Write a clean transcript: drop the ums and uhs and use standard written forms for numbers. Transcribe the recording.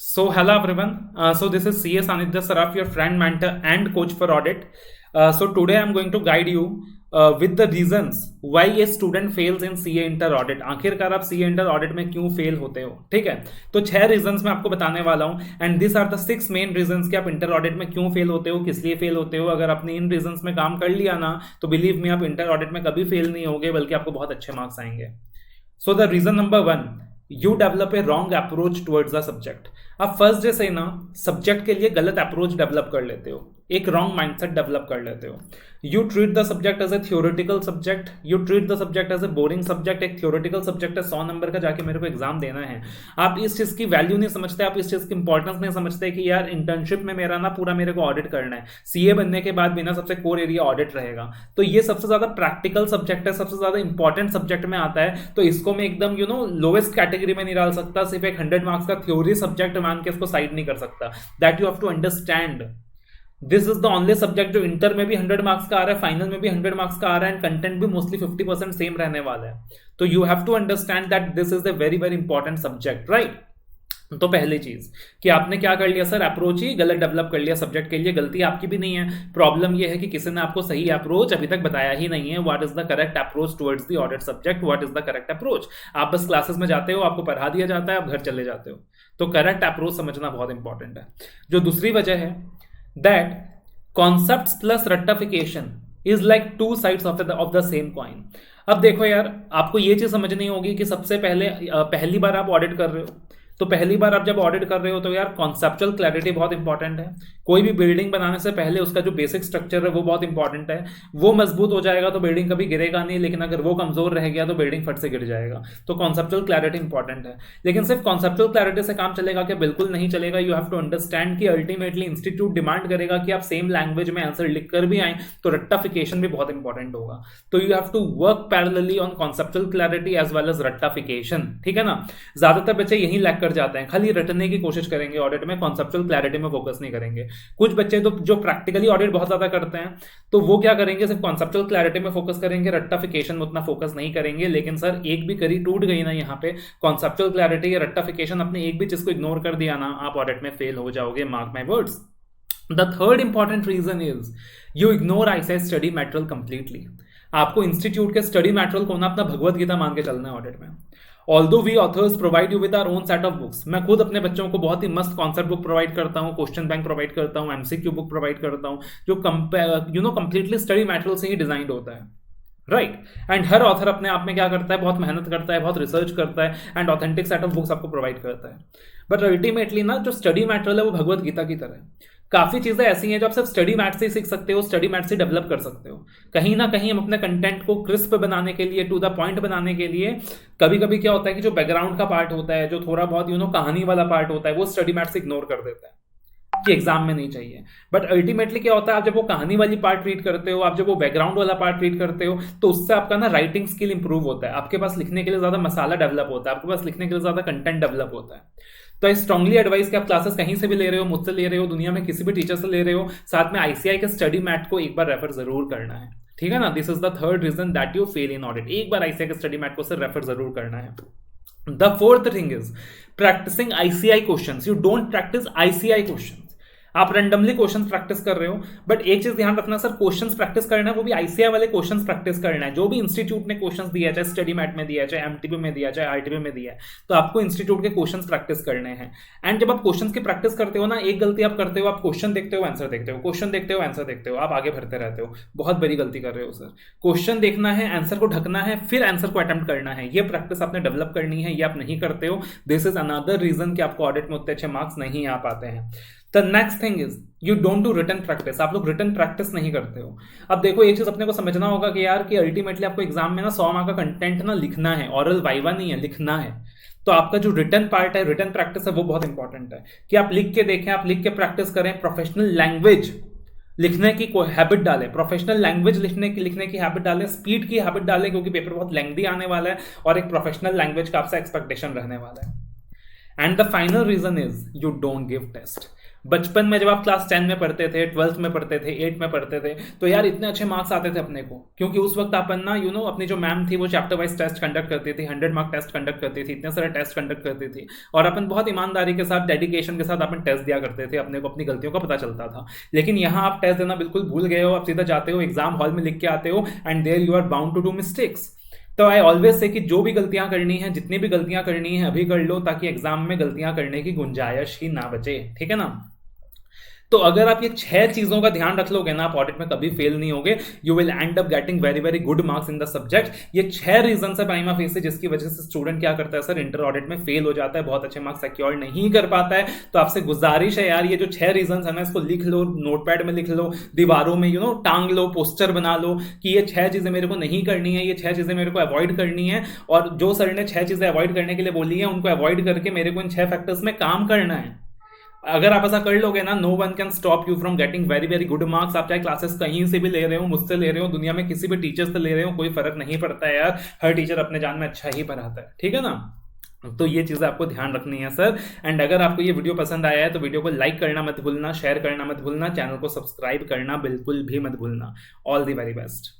Hello everyone. This is CS Anidya Saraf, your friend, mentor, and coach for audit. Today I'm going to guide you with the reasons why a student fails in CA inter audit. आखिरकार आप CA inter audit में क्यों fail होते हो, ठीक है. तो 6 reasons मैं आपको बताने वाला हूं and this are the 6 main reasons कि आप इंटर ऑडिट में क्यों फेल होते हो, किस लिए फेल होते हो. अगर आपने इन रीजंस में काम कर लिया ना तो बिलीव मी आप इंटर ऑडिट में कभी फेल नहीं होगे, बल्कि आपको बहुत अच्छे मार्क्स आएंगे. So the reason number 1, you develop a wrong approach towards the subject. आप फर्स्ट डे से ना सब्जेक्ट के लिए गलत अप्रोच डेवलप कर लेते हो, एक रॉन्ग माइंडसेट डेवलप कर लेते हो. You treat the subject as a theoretical subject, you treat the subject as a boring subject. एक थियोरेटिकल सब्जेक्ट है, 100 नंबर का जाके मेरे को एग्जाम देना है. आप इस चीज की वैल्यू नहीं समझते, आप इस चीज की इंपॉर्टेंस नहीं समझते कि यार इंटर्नशिप में मेरा ना पूरा मेरे को ऑडिट करना है. सीए बनने के बाद भी ना सबसे कोर एरिया ऑडिट रहेगा. तो ये सबसे ज्यादा प्रैक्टिकल सब्जेक्ट है, सबसे ज्यादा इंपॉर्टेंट सब्जेक्ट में आता है. तो इसको मैं एकदम लोएस्ट कैटेगरी में नहीं डाल सकता. सिर्फ एक 100 मार्क्स का थ्योरी सब्जेक्ट मान के इसको साइड नहीं कर सकता. That you have to understand. This is the only subject जो इंटर में भी 100 मार्क्स का आ रहा है, फाइनल में भी 100 मार्क्स का आ रहा है एंड कंटेंट भी मोस्टली 50% सेम रहने वाला है. तो you have to understand that this is the very very important subject, right. तो पहली चीज कि आपने क्या कर लिया सर, अप्रोच ही गलत डेवलप कर लिया सब्जेक्ट के लिए. गलती आपकी भी नहीं है, प्रॉब्लम यह है कि किसी ने आपको सही अप्रोच अभी तक बताया ही नहीं है. What is the correct approach towards the audit subject, what is the correct approach. आप बस क्लासेस में जाते हो, आपको पढ़ा दिया जाता है, आप घर चले जाते हो. तो करेक्ट अप्रोच समझना बहुत इंपॉर्टेंट है. जो दूसरी वजह है that concepts plus rectification is like two sides of the same coin. अब देखो यार, आपको ये चीज समझनी होगी कि सबसे पहली बार आप ऑडिट कर रहे हो, तो पहली बार आप जब ऑडिट कर रहे हो तो यार कॉन्सेप्चुअल क्लैरिटी बहुत इंपॉर्टेंट है. कोई भी बिल्डिंग बनाने से पहले उसका जो बेसिक स्ट्रक्चर है वो बहुत इंपॉर्टेंट है. वो मजबूत हो जाएगा तो बिल्डिंग कभी गिरेगा नहीं, लेकिन अगर वो कमजोर रह गया तो बिल्डिंग फट से गिर जाएगा. तो कॉन्सेप्चुअल क्लैरिटी इंपॉर्टेंट है. लेकिन सिर्फ कॉन्सेप्चुअल क्लैरिटी से काम चलेगा क्या? बिल्कुल नहीं चलेगा. यू हैव टू अंडरस्टैंड कि अल्टीमेटली इंस्टीट्यूट डिमांड करेगा कि आप सेम लैंग्वेज में आंसर लिख कर भी आए, तो रेक्टिफिकेशन भी बहुत इंपॉर्टेंट होगा. तो you have to work parallelly on conceptual clarity as well as rectification, ठीक है ना. ज्यादातर बच्चे यही लैक कर जाते हैं, खाली रटने की कोशिश करेंगे ऑडिट में, कॉन्सेप्चुअल क्लैरिटी में फोकस नहीं करेंगे. कुछ बच्चे तो जो प्रैक्टिकली ऑडिट बहुत ज्यादा करते हैं तो वो क्या करेंगे, सिर्फ कॉन्सेप्चुअल क्लैरिटी में फोकस करेंगे, रेक्टिफिकेशन में उतना फोकस नहीं करेंगे. लेकिन सर एक भी कड़ी टूट गई ना यहाँ पे, कॉन्सेप्चुअल क्लैरिटी या रेक्टिफिकेशन, अपने एक भी चीज को इग्नोर कर दिया ना, आप ऑडिट में फेल हो जाओगे, mark my words. The third important reason is you ignore ICI study material completely. आपको इंस्टीट्यूट के स्टडी मैटेरियल को ना अपना भगवत गीता मान के चलना है ऑडिट में. Although we authors provide you with our own set of books, मैं खुद अपने बच्चों को बहुत ही मस्त कॉन्सेप्ट बुक प्रोवाइड करता हूँ, क्वेश्चन बैंक प्रोवाइड करता हूँ, एमसीक्यू बुक प्रोवाइड करता हूँ, जो कंप्लीटली स्टडी मटेरियल से ही डिजाइन होता है, राइट. एंड हर ऑथर अपने आप में क्या करता है, बहुत मेहनत करता है, बहुत रिसर्च करता है and authentic set of books आपको प्रोवाइड करता है. बट अल्टीमेटली ना जो स्टडी मटेरियल है वो भगवत गीता की तरह है. काफी चीजें ऐसी हैं जो आप सिर्फ स्टडी मैट से ही सीख सकते हो, स्टडी मैट से डेवलप कर सकते हो. कहीं ना कहीं हम अपने कंटेंट को क्रिस्प बनाने के लिए, टू द पॉइंट बनाने के लिए, कभी कभी क्या होता है कि जो बैकग्राउंड का पार्ट होता है, जो थोड़ा बहुत कहानी वाला पार्ट होता है, वो स्टडी मैट से इग्नोर कर देता है कि एग्जाम में नहीं चाहिए. बट अल्टीमेटली क्या होता है, आप जब वो कहानी वाली पार्ट रीड करते हो, आप जब वो बैकग्राउंड वाला पार्ट रीड करते हो, तो उससे आपका ना राइटिंग स्किल इंप्रूव होता है, आपके पास लिखने के लिए ज्यादा मसाला डेवलप होता है, आपके पास लिखने के लिए ज्यादा कंटेंट डेवलप होता है. तो आई स्ट्रांगली एडवाइस कि आप क्लासेस कहीं से भी ले रहे हो, मुझसे ले रहे हो, दुनिया में किसी भी टीचर से ले रहे हो, साथ में आईसीआई के स्टडी मैट को एक बार रेफर जरूर करना है, ठीक है ना. This is the third reason that you fail in audit. एक बार आईसीआई के स्टडी मैट को सिर्फ रेफर जरूर करना है. The fourth thing is practising ICI questions. You don't practise ICI questions. आप रैंडमली क्वेश्चंस प्रैक्टिस कर रहे हो, बट एक चीज ध्यान रखना सर, क्वेश्चंस प्रैक्टिस करना है वो भी आईसीआई वाले क्वेश्चंस प्रैक्टिस करना है, जो भी इंस्टीट्यूट ने क्वेश्चंस दिया, चाहे स्टडी मैट में दिया, चाहे एमटीपी में दिया, चाहे आरटीपी में दिया, तो आपको इंस्टीट्यूट के क्वेश्चंस प्रैक्टिस करने हैं. एंड जब आप क्वेश्चंस की प्रैक्टिस करते हो ना, एक गलती आप करते हो, आप क्वेश्चन देखते हो, आंसर देखते हो, क्वेश्चन देखते हो, आंसर देखते हो, आप आगे बढ़ते रहते हो. बहुत बड़ी गलती कर रहे हो सर. क्वेश्चन देखना है, आंसर को ढकना है, फिर आंसर को अटेम्प्ट करना है. ये प्रैक्टिस आपने डेवलप करनी है, ये आप नहीं करते हो. दिस इज अनदर रीजन कि आपको ऑडिट में उतने अच्छे मार्क्स नहीं आ पाते हैं. The next thing is you don't do written practice. आप लोग रिटन प्रैक्टिस नहीं करते हो. अब देखो एक चीज अपने को समझना होगा कि यार कि अल्टीमेटली आपको एग्जाम में ना 100 मार्क का कंटेंट ना लिखना है, ऑरल वाइवा नहीं है, लिखना है. तो आपका जो रिटन पार्ट है, रिटन प्रैक्टिस है, वो बहुत इंपॉर्टेंट है कि आप लिख के देखें, आप लिख के प्रैक्टिस करें. प्रोफेशनल लैंग्वेज लिखने की हैबिट डालें, प्रोफेशनल लैंग्वेज लिखने की हैबिट डालें, स्पीड की हैबिट डालें, क्योंकि पेपर बहुत लेंथी आने वाला है और एक प्रोफेशनल लैंग्वेज का आपसे एक्सपेक्टेशन रहने वाला है. And the final reason is you don't give test. बचपन में जब आप क्लास 10 में पढ़ते थे, 12th में पढ़ते थे, 8 में पढ़ते थे, तो यार इतने अच्छे मार्क्स आते थे अपने को, क्योंकि उस वक्त अपन ना अपनी जो मैम थी वो चैप्टर वाइज टेस्ट कंडक्ट करती थी, 100 मार्क टेस्ट कंडक्ट करती थी, इतने सारे टेस्ट कंडक्ट करती थी, और अपन बहुत ईमानदारी के साथ, डेडिकेशन के साथ अपन टेस्ट दिया करते थे, अपने को अपनी गलतियों का पता चलता था। लेकिन यहाँ आप टेस्ट देना बिल्कुल भूल गए हो, आप सीधा जाते हो एग्जाम हॉल में लिख के आते हो, and there you are bound to do mistakes. तो आई ऑलवेज से कि जो भी गलतियां करनी है, जितनी भी गलतियां करनी है अभी कर लो, ताकि एग्जाम में गलतियां करने की गुंजाइश ही ना बचे, ठीक है ना। तो अगर आप ये 6 चीजों का ध्यान रख लोगे ना, आप ऑडिट में कभी फेल नहीं होगे, you will and up getting very very good marks in the subject. ये 6 रीजन है प्राइमा फेस जिसकी वजह से स्टूडेंट क्या करता है सर, इंटर ऑडिट में फेल हो जाता है, बहुत अच्छे मार्क्स सिक्योर नहीं कर पाता है। तो आपसे गुजारिश है यार, ये जो 6 रीजन है ना, इसको लिख लो, नोटपैड में लिख लो, दीवारों में टांग लो, पोस्टर बना लो कि ये 6 चीजें मेरे को नहीं करनी है, ये 6 चीजें मेरे को अवॉइड करनी है, और जो सर ने 6 चीजें अवॉइड करने के लिए बोली है उनको अवॉइड करके मेरे को इन 6 फैक्टर्स में काम करना है। अगर आप ऐसा कर लोगे ना, no one can stop you from getting very very good marks. आप चाहे क्लासेस कहीं से भी ले रहे हो, मुझसे ले रहे हो, दुनिया में किसी भी टीचर से ले रहे हो, कोई फर्क नहीं पड़ता है यार, हर टीचर अपने जान में अच्छा ही पढ़ाता है, ठीक है ना। तो ये चीजें आपको ध्यान रखनी है सर। एंड अगर आपको ये वीडियो पसंद आया है तो वीडियो को लाइक करना मत भूलना, शेयर करना मत भूलना, चैनल को सब्सक्राइब करना बिल्कुल भी मत भूलना। All the very best.